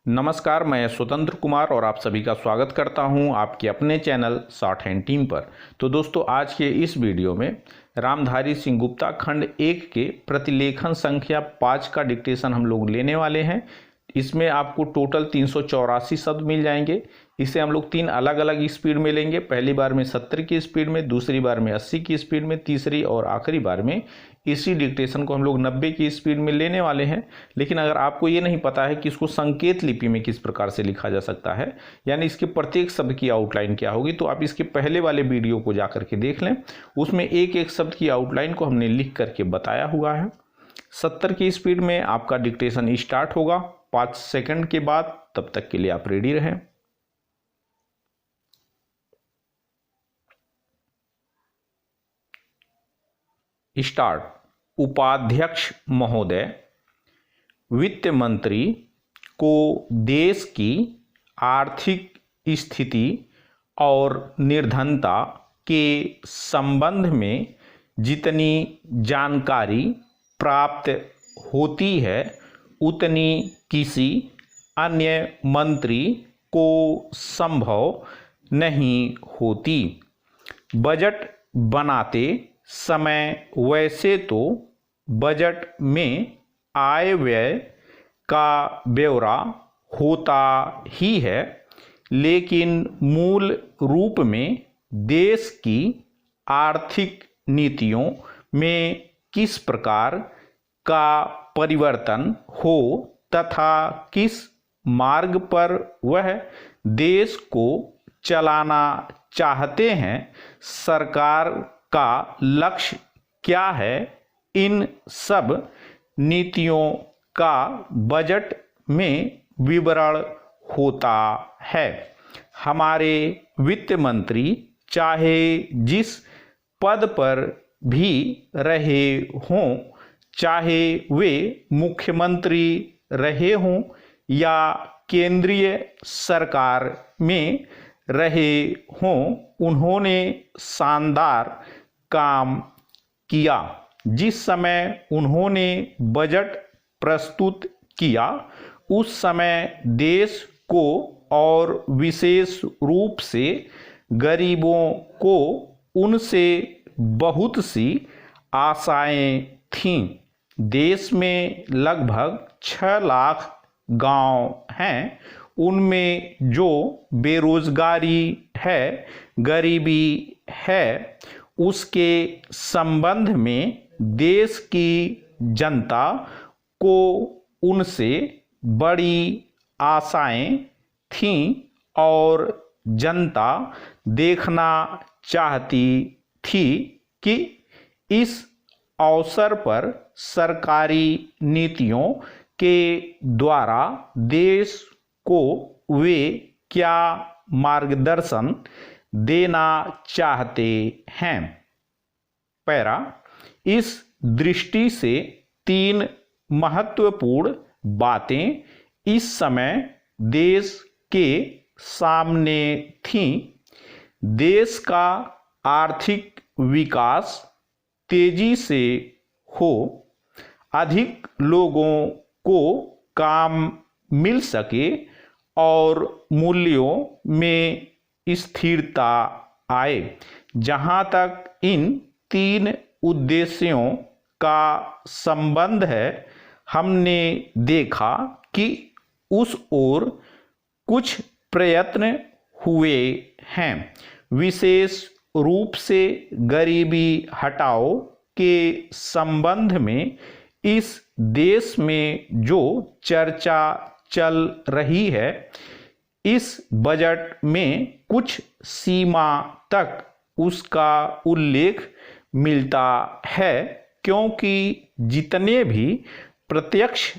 नमस्कार, मैं स्वतंत्र कुमार और आप सभी का स्वागत करता हूं आपके अपने चैनल शॉर्ट हैंड टीम पर। तो दोस्तों, आज के इस वीडियो में रामधारी सिंह गुप्ता खंड 1 के प्रतिलेखन संख्या 5 का डिक्टेशन हम लोग लेने वाले हैं। इसमें आपको टोटल 384 शब्द मिल जाएंगे। इसे हम लोग 3 अलग अलग स्पीड में लेंगे। पहली बार में 70 की स्पीड में, दूसरी बार में 80 की स्पीड में, तीसरी और आखिरी बार में इसी डिक्टेशन को हम लोग 90 की स्पीड में लेने वाले हैं। लेकिन अगर आपको ये नहीं पता है कि इसको संकेत लिपि में किस प्रकार से लिखा जा सकता है, यानी इसके प्रत्येक शब्द की आउटलाइन क्या होगी, तो आप इसके पहले वाले वीडियो को जाकर के देख लें। उसमें एक एक शब्द की आउटलाइन को हमने लिख करके बताया हुआ है। 70 की स्पीड में आपका डिक्टेशन स्टार्ट होगा 5 सेकंड के बाद। तब तक के लिए आप रेडी रहें। स्टार्ट। उपाध्यक्ष महोदय, वित्त मंत्री को देश की आर्थिक स्थिति और निर्धनता के संबंध में जितनी जानकारी प्राप्त होती है उतनी किसी अन्य मंत्री को संभव नहीं होती। बजट बनाते समय वैसे तो बजट में आय व्यय का ब्यौरा होता ही है, लेकिन मूल रूप में देश की आर्थिक नीतियों में किस प्रकार का परिवर्तन हो तथा किस मार्ग पर वह देश को चलाना चाहते हैं, सरकार का लक्ष्य क्या है, इन सब नीतियों का बजट में विवरण होता है। हमारे वित्त मंत्री चाहे जिस पद पर भी रहे हों, चाहे वे मुख्यमंत्री रहे हों या केंद्रीय सरकार में रहे हों, उन्होंने शानदार काम किया। जिस समय उन्होंने बजट प्रस्तुत किया उस समय देश को और विशेष रूप से गरीबों को उनसे बहुत सी आशाएं थीं। देश में लगभग 6 लाख गांव हैं। उनमें जो बेरोजगारी है, गरीबी है, उसके संबंध में देश की जनता को उनसे बड़ी आशाएं थीं और जनता देखना चाहती थी कि इस अवसर पर सरकारी नीतियों के द्वारा देश को वे क्या मार्गदर्शन देना चाहते हैं। पैरा। इस दृष्टि से 3 महत्वपूर्ण बातें इस समय देश के सामने थीं। देश का आर्थिक विकास तेजी से हो, अधिक लोगों को काम मिल सके और मूल्यों में स्थिरता आए। जहां तक इन 3 उद्देश्यों का संबंध है, हमने देखा कि उस ओर कुछ प्रयत्न हुए हैं। विशेष रूप से गरीबी हटाओ के संबंध में इस देश में जो चर्चा चल रही है, इस बजट में कुछ सीमा तक उसका उल्लेख मिलता है, क्योंकि जितने भी प्रत्यक्ष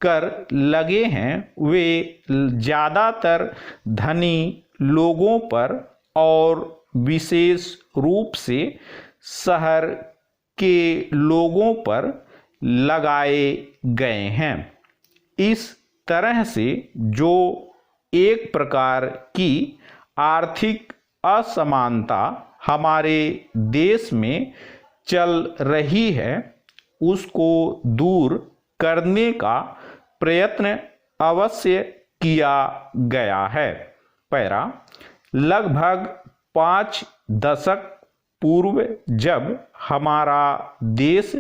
कर लगे हैं वे ज़्यादातर धनी लोगों पर और विशेष रूप से शहर के लोगों पर लगाए गए हैं। इस तरह से जो एक प्रकार की आर्थिक असमानता हमारे देश में चल रही है, उसको दूर करने का प्रयत्न अवश्य किया गया है। पैरा, लगभग 5 दशक पूर्व जब हमारा देश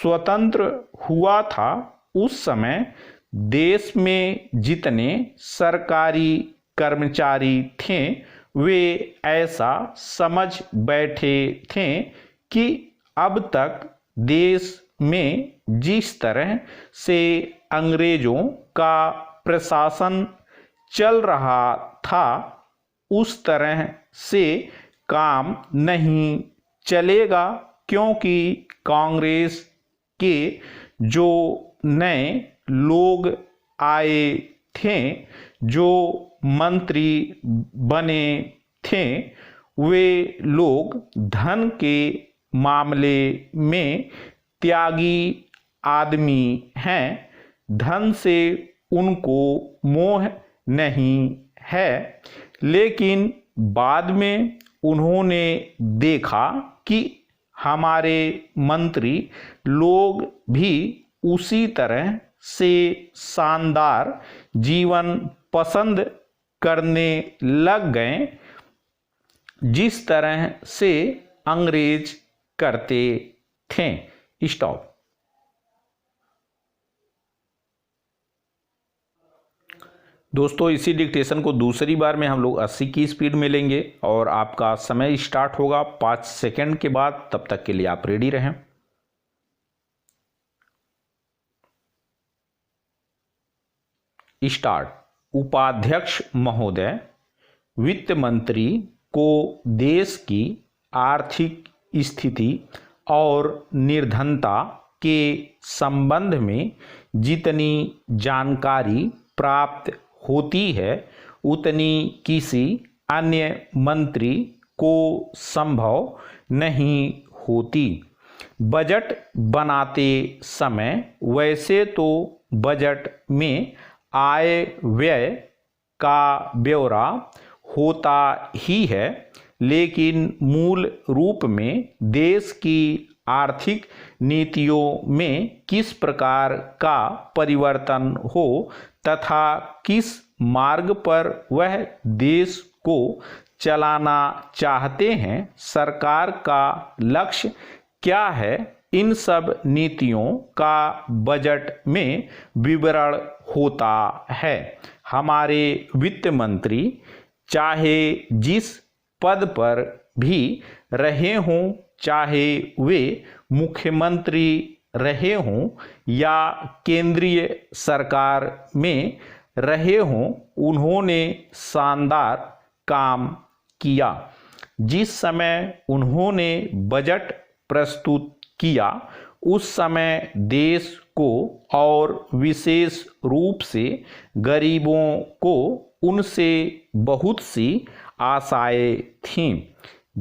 स्वतंत्र हुआ था, उस समय देश में जितने सरकारी कर्मचारी थे वे ऐसा समझ बैठे थे कि अब तक देश में जिस तरह से अंग्रेजों का प्रशासन चल रहा था उस तरह से काम नहीं चलेगा, क्योंकि कांग्रेस के जो नए लोग आए थे, जो मंत्री बने थे, वे लोग धन के मामले में त्यागी आदमी हैं। धन से उनको मोह नहीं है, लेकिन बाद में उन्होंने देखा कि हमारे मंत्री लोग भी उसी तरह से शानदार जीवन पसंद करने लग गए जिस तरह से अंग्रेज करते थे। स्टॉप। दोस्तों, इसी डिक्टेशन को दूसरी बार में हम लोग 80 की स्पीड में लेंगे और आपका समय स्टार्ट होगा 5 सेकंड के बाद। तब तक के लिए आप रेडी रहें। स्टार्ट। उपाध्यक्ष महोदय, वित्त मंत्री को देश की आर्थिक स्थिति और निर्धनता के संबंध में जितनी जानकारी प्राप्त होती है उतनी किसी अन्य मंत्री को संभव नहीं होती। बजट बनाते समय वैसे तो बजट में आय व्यय का ब्यौरा होता ही है, लेकिन मूल रूप में देश की आर्थिक नीतियों में किस प्रकार का परिवर्तन हो तथा किस मार्ग पर वह देश को चलाना चाहते हैं, सरकार का लक्ष्य क्या है, इन सब नीतियों का बजट में विवरण होता है। हमारे वित्त मंत्री चाहे जिस पद पर भी रहे हों, चाहे वे मुख्यमंत्री रहे हों या केंद्रीय सरकार में रहे हों, उन्होंने शानदार काम किया। जिस समय उन्होंने बजट प्रस्तुत किया उस समय देश को और विशेष रूप से गरीबों को उनसे बहुत सी आशाएं थीं।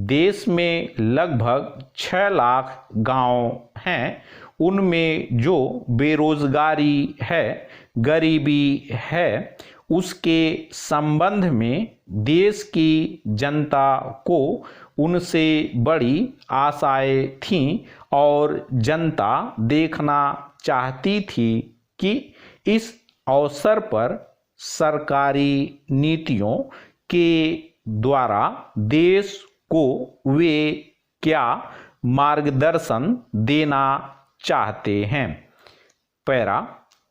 देश में लगभग 6 लाख गांव हैं। उनमें जो बेरोजगारी है, गरीबी है, उसके संबंध में देश की जनता को उनसे बड़ी आशाएं थीं और जनता देखना चाहती थी कि इस अवसर पर सरकारी नीतियों के द्वारा देश को वे क्या मार्गदर्शन देना चाहते हैं। पैरा,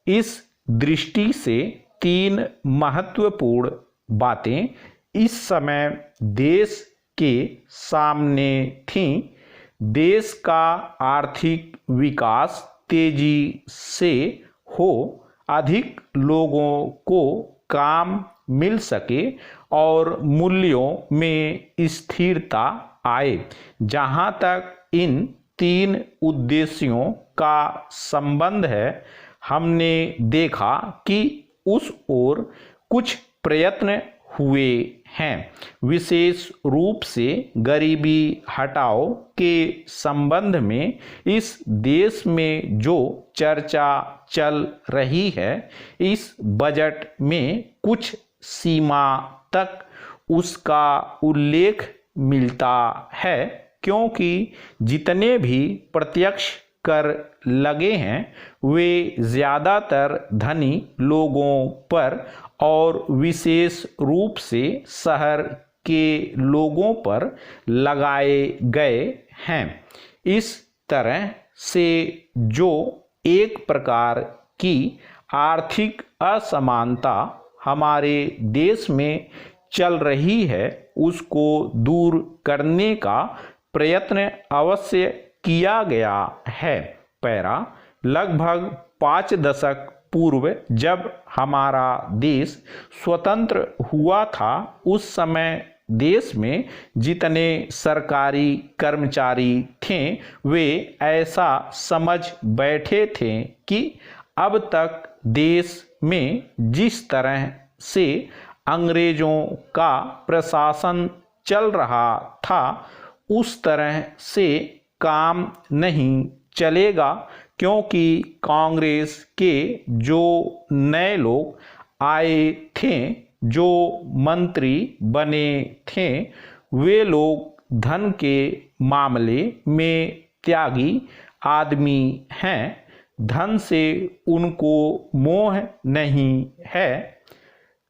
इस दृष्टि से 3 महत्वपूर्ण बातें इस समय देश के सामने थीं। देश का आर्थिक विकास तेजी से हो, अधिक लोगों को काम मिल सके और मूल्यों में स्थिरता आए। जहां तक इन 3 उद्देश्यों का संबंध है, हमने देखा कि उस ओर कुछ प्रयत्न हुए हैं। विशेष रूप से गरीबी हटाओ के संबंध में इस देश में जो चर्चा चल रही है, इस बजट में कुछ सीमा तक उसका उल्लेख मिलता है, क्योंकि जितने भी प्रत्यक्ष कर लगे हैं वे ज़्यादातर धनी लोगों पर और विशेष रूप से शहर के लोगों पर लगाए गए हैं। इस तरह से जो एक प्रकार की आर्थिक असमानता हमारे देश में चल रही है उसको दूर करने का प्रयत्न अवश्य किया गया है। पैरा लगभग 5 दशक पूर्व जब हमारा देश स्वतंत्र हुआ था उस समय देश में जितने सरकारी कर्मचारी थे वे ऐसा समझ बैठे थे कि अब तक देश में जिस तरह से अंग्रेजों का प्रशासन चल रहा था उस तरह से काम नहीं चलेगा, क्योंकि कांग्रेस के जो नए लोग आए थे, जो मंत्री बने थे, वे लोग धन के मामले में त्यागी आदमी हैं। धन से उनको मोह नहीं है,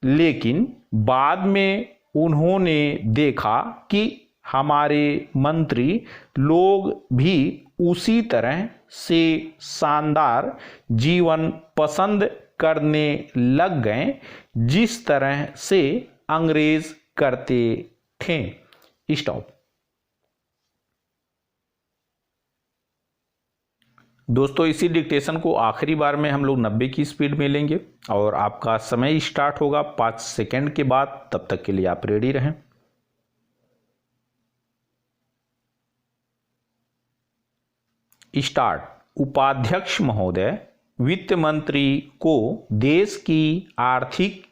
लेकिन बाद में उन्होंने देखा कि हमारे मंत्री लोग भी उसी तरह से शानदार जीवन पसंद करने लग गए जिस तरह से अंग्रेज करते थे। स्टॉप। दोस्तों इसी डिक्टेशन को आखिरी बार में हम लोग 90 की स्पीड में लेंगे और आपका समय स्टार्ट होगा 5 सेकंड के बाद। तब तक के लिए आप रेडी रहें। स्टार्ट। उपाध्यक्ष महोदय, वित्त मंत्री को देश की आर्थिक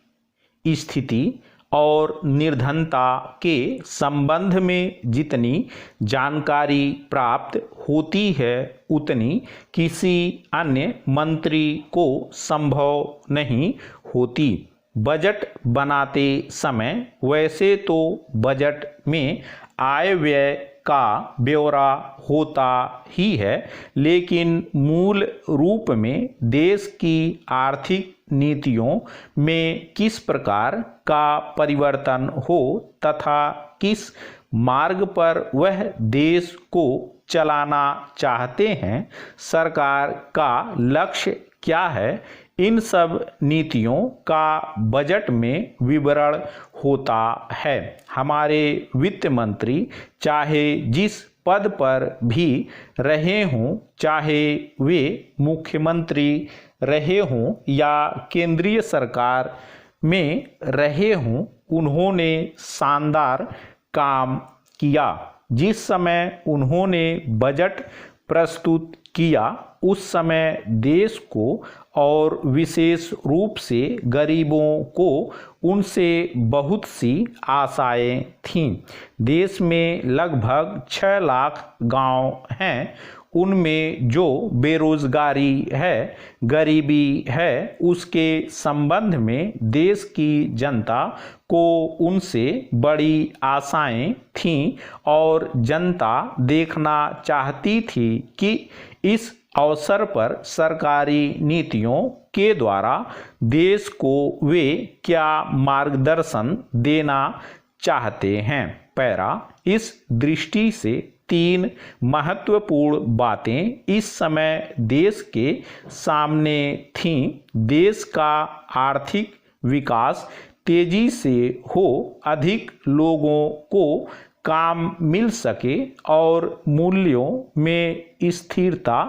स्थिति और निर्धनता के संबंध में जितनी जानकारी प्राप्त होती है उतनी किसी अन्य मंत्री को संभव नहीं होती। बजट बनाते समय वैसे तो बजट में आय व्यय का ब्यौरा होता ही है, लेकिन मूल रूप में देश की आर्थिक नीतियों में किस प्रकार का परिवर्तन हो तथा किस मार्ग पर वह देश को चलाना चाहते हैं, सरकार का लक्ष्य क्या है, इन सब नीतियों का बजट में विवरण होता है। हमारे वित्त मंत्री चाहे जिस पद पर भी रहे हों, चाहे वे मुख्यमंत्री रहे हों या केंद्रीय सरकार में रहे हों, उन्होंने शानदार काम किया। जिस समय उन्होंने बजट प्रस्तुत किया उस समय देश को और विशेष रूप से गरीबों को उनसे बहुत सी आशाएं थीं। देश में लगभग 6 लाख गांव हैं। उनमें जो बेरोजगारी है, गरीबी है, उसके संबंध में देश की जनता को उनसे बड़ी आशाएं थीं और जनता देखना चाहती थी कि इस अवसर पर सरकारी नीतियों के द्वारा देश को वे क्या मार्गदर्शन देना चाहते हैं। पैरा। इस दृष्टि से 3 महत्वपूर्ण बातें इस समय देश के सामने थीं। देश का आर्थिक विकास तेजी से हो, अधिक लोगों को काम मिल सके और मूल्यों में स्थिरता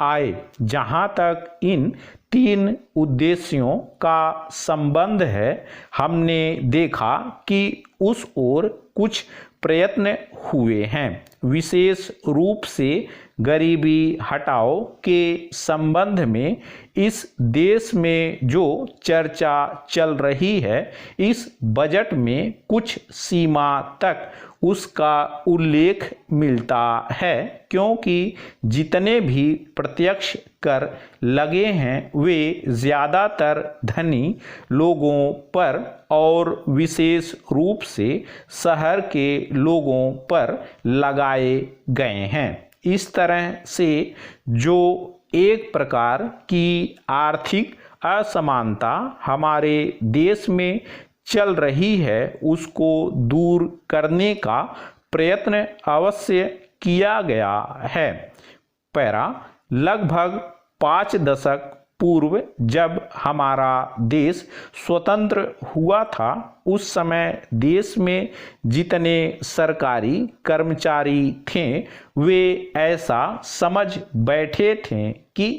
आए। जहां तक इन 3 उद्देश्यों का संबंध है, हमने देखा कि उस ओर कुछ प्रयत्न हुए हैं। विशेष रूप से गरीबी हटाओ के संबंध में इस देश में जो चर्चा चल रही है, इस बजट में कुछ सीमा तक उसका उल्लेख मिलता है, क्योंकि जितने भी प्रत्यक्ष कर लगे हैं वे ज़्यादातर धनी लोगों पर और विशेष रूप से शहर के लोगों पर लगाए गए हैं। इस तरह से जो एक प्रकार की आर्थिक असमानता हमारे देश में चल रही है उसको दूर करने का प्रयत्न अवश्य किया गया है। पैरा लगभग 5 दशक पूर्व जब हमारा देश स्वतंत्र हुआ था उस समय देश में जितने सरकारी कर्मचारी थे वे ऐसा समझ बैठे थे कि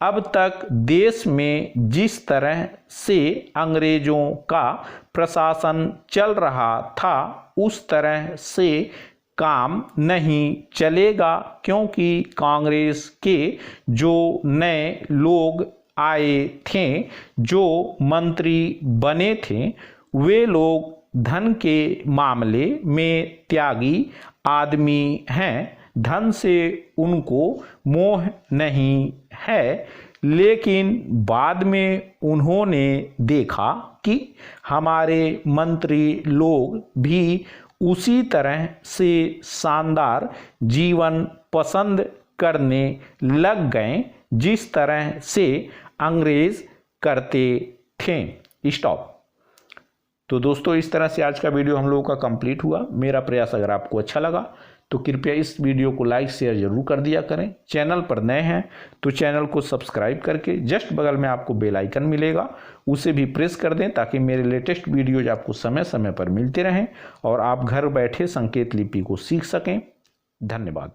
अब तक देश में जिस तरह से अंग्रेजों का प्रशासन चल रहा था उस तरह से काम नहीं चलेगा, क्योंकि कांग्रेस के जो नए लोग आए थे, जो मंत्री बने थे, वे लोग धन के मामले में त्यागी आदमी हैं। धन से उनको मोह नहीं है, लेकिन बाद में उन्होंने देखा कि हमारे मंत्री लोग भी उसी तरह से शानदार जीवन पसंद करने लग गए जिस तरह से अंग्रेज करते थे। स्टॉप। तो दोस्तों इस तरह से आज का वीडियो हम लोगों का कंप्लीट हुआ। मेरा प्रयास अगर आपको अच्छा लगा तो कृपया इस वीडियो को लाइक शेयर जरूर कर दिया करें। चैनल पर नए हैं तो चैनल को सब्सक्राइब करके जस्ट बगल में आपको बेल आइकन मिलेगा, उसे भी प्रेस कर दें ताकि मेरे लेटेस्ट वीडियोज आपको समय समय पर मिलते रहें और आप घर बैठे संकेत लिपि को सीख सकें। धन्यवाद।